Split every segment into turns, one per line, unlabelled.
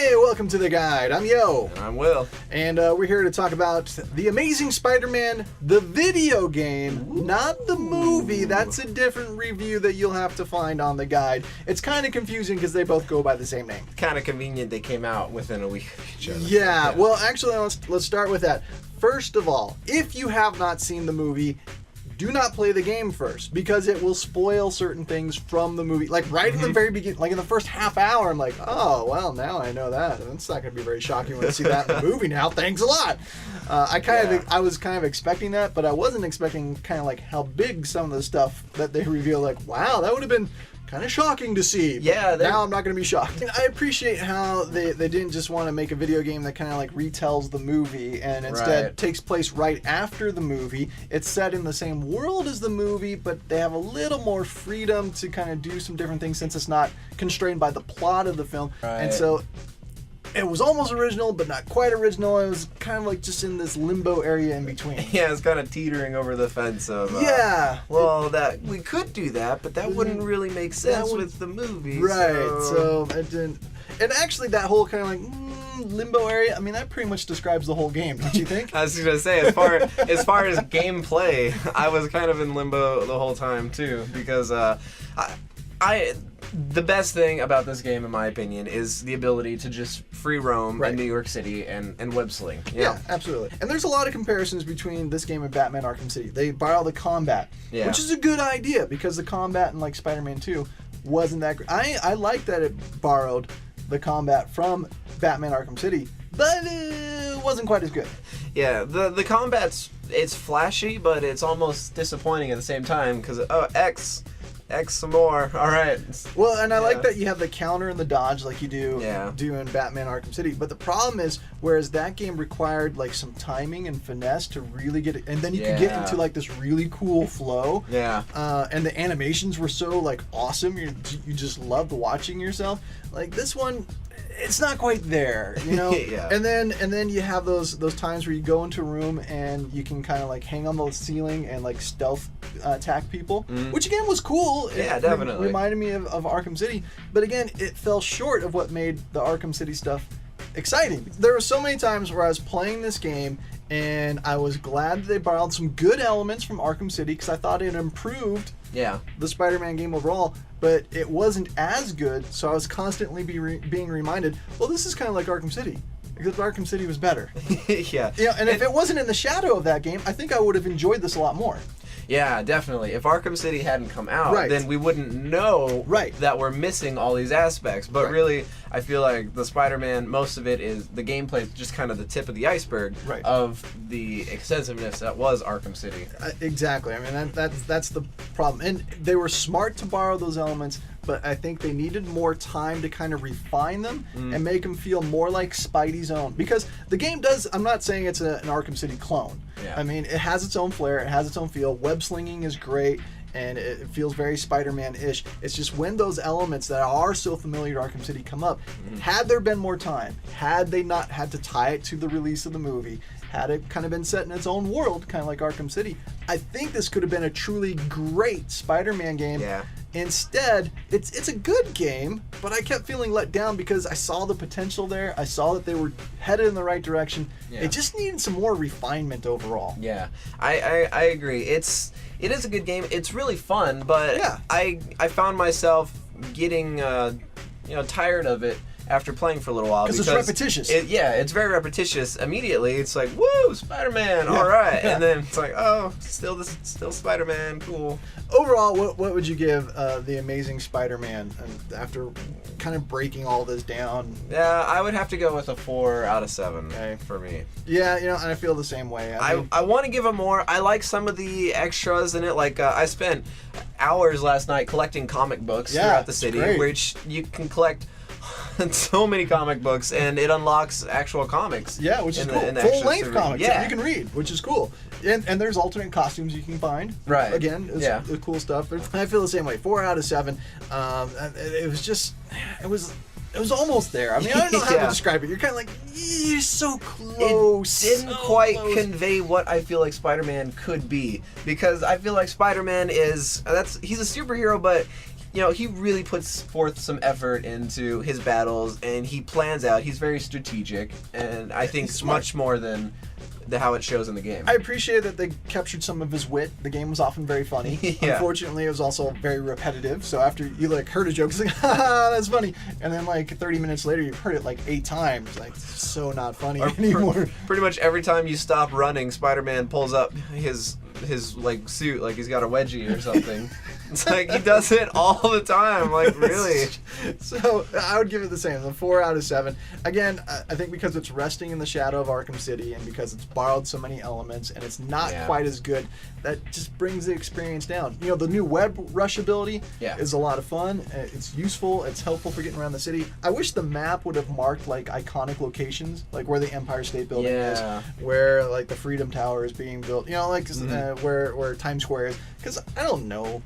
Hey, welcome to The Guide. I'm Yo.
I'm Will.
And we're here to talk about The Amazing Spider-Man, the video game, not the movie. That's a different review that you'll have to find on The Guide. It's kind of confusing because they both go by the same name.
Kind of convenient they came out within a week of each other.
Yeah, well, actually, let's start with that. First of all, if you have not seen the movie, do not play the game first, because it will spoil certain things from the movie. Like right in the very beginning, like in the first half hour, I'm like, oh, well, now I know that. It's not going to be very shocking when I see that in the movie now. Thanks a lot. I was kind of expecting that, but I wasn't expecting kind of like how big some of the stuff that they reveal. Like, wow, that would have been kind of shocking to see.
Yeah.
Now I'm not going to be shocked. I appreciate how they didn't just want to make a video game that kind of like retells the movie and instead takes place right after the movie. It's set in the same world as the movie, but they have a little more freedom to kind of do some different things since it's not constrained by the plot of the film.
Right.
And so it was almost original, but not quite original. It was kind of like just in this limbo area in between.
Yeah, it's kind of teetering over the fence of, that we could do that, but that wouldn't really make sense with the movie.
Right, so it didn't. And actually, that whole kind of like limbo area, I mean, that pretty much describes the whole game, don't you think?
I was going to say, as far as gameplay, I was kind of in limbo the whole time, too, because the best thing about this game, in my opinion, is the ability to just free roam in New York City and web sling.
Yeah, absolutely. And there's a lot of comparisons between this game and Batman Arkham City. They borrow the combat, which is a good idea because the combat in like Spider-Man 2 wasn't that great. I like that it borrowed the combat from Batman Arkham City, but it wasn't quite as good.
Yeah, the combat's it's flashy, but it's almost disappointing at the same time because X some more. All right.
Well, and I like that you have the counter and the dodge like you do in Batman Arkham City. But the problem is, whereas that game required like some timing and finesse to really get it, and then you could get into like this really cool flow.
Yeah.
And the animations were so like awesome. You just loved watching yourself. Like this one, it's not quite there, you know. And then you have those times where you go into a room and you can kind of like hang on the ceiling and like stealth attack people, which again was cool.
Yeah, definitely
reminded me of Arkham City, but again, it fell short of what made the Arkham City stuff exciting. There were so many times where I was playing this game and I was glad that they borrowed some good elements from Arkham City because I thought it improved the Spider-Man game overall, but it wasn't as good, so I was constantly being reminded, well, this is kind of like Arkham City, because Arkham City was better. And if it wasn't in the shadow of that game, I think I would have enjoyed this a lot more.
Yeah, definitely. If Arkham City hadn't come out, then we wouldn't know that we're missing all these aspects. But really, I feel like the Spider-Man, most of it is the gameplay is just kind of the tip of the iceberg of the extensiveness that was Arkham City.
Exactly. I mean, that's the problem. And they were smart to borrow those elements, but I think they needed more time to kind of refine them and make them feel more like Spidey's own. Because the game does, I'm not saying it's an Arkham City clone. I mean, it has its own flair, it has its own feel. Web slinging is great, and it feels very Spider-Man-ish. It's just when those elements that are so familiar to Arkham City come up, had there been more time, had they not had to tie it to the release of the movie, had it kind of been set in its own world, kind of like Arkham City, I think this could have been a truly great Spider-Man game. Instead, it's a good game, but I kept feeling let down because I saw the potential there. I saw that they were headed in the right direction. It just needed some more refinement overall.
Yeah, I agree. It is a good game. It's really fun, but I found myself getting tired of it after playing for a little while
because it's repetitious.
It's very repetitious. Immediately, it's like, woo, Spider-Man, all right, and then it's like, oh, still Spider-Man, cool.
Overall, what would you give The Amazing Spider-Man after kind of breaking all this down?
Yeah, I would have to go with a 4 out of 7 for me.
Yeah, and I feel the same way.
I want to give it more. I like some of the extras in it. Like I spent hours last night collecting comic books throughout the city, which you can collect so many comic books, and it unlocks actual comics.
Yeah, which is cool. Full-length comics that you can read, which is cool. And there's alternate costumes you can find.
Right.
Again, it's cool stuff. I feel the same way. 4 out of 7. It was just, it was almost there. I mean, I don't know how to describe it. You're kind of like, you're so close.
It didn't quite convey what I feel like Spider-Man could be, because I feel like Spider-Man he's a superhero, but you know, he really puts forth some effort into his battles, and he plans out. He's very strategic, and I think much more than how it shows in the game.
I appreciate that they captured some of his wit. The game was often very funny.
Yeah.
Unfortunately, it was also very repetitive. So after you like heard a joke, it's like, ha, that's funny. And then like 30 minutes later, you've heard it like 8 times. Like, it's so not funny anymore.
Pretty much every time you stop running, Spider-Man pulls up his like suit, like he's got a wedgie or something. It's like he does it all the time. Like, really.
So I would give it the same, a 4 out of 7. Again, I think because it's resting in the shadow of Arkham City and because it's borrowed so many elements and it's not quite as good, that just brings the experience down. You know, the new web rush ability is a lot of fun. It's useful. It's helpful for getting around the city. I wish the map would have marked like iconic locations, like where the Empire State Building is, where like the Freedom Tower is being built. You know, like where Times Square is. Because I don't know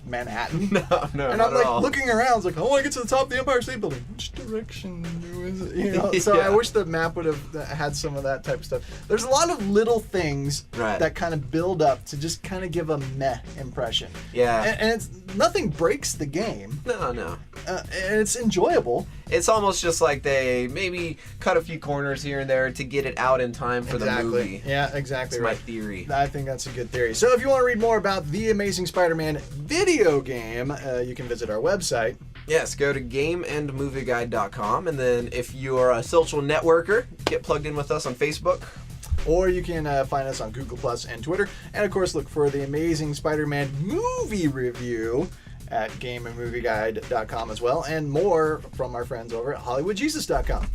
Manhattan.
No,
and I'm like looking around, it's like, I want to get to the top of the Empire State Building. Which direction is it? You know, so I wish the map would have had some of that type of stuff. There's a lot of little things that kind of build up to just kind of give a meh impression.
Yeah.
And it's nothing breaks the game.
No.
And it's enjoyable.
It's almost just like they maybe cut a few corners here and there to get it out in time for the movie.
Yeah, exactly.
That's my theory.
I think that's a good theory. So if you want to read more about The Amazing Spider-Man video game, you can visit our website.
Yes, go to gameandmovieguide.com, and then if you are a social networker, get plugged in with us on Facebook.
Or you can find us on Google Plus and Twitter. And of course, look for The Amazing Spider-Man movie review at gameandmovieguide.com as well, and more from our friends over at hollywoodjesus.com.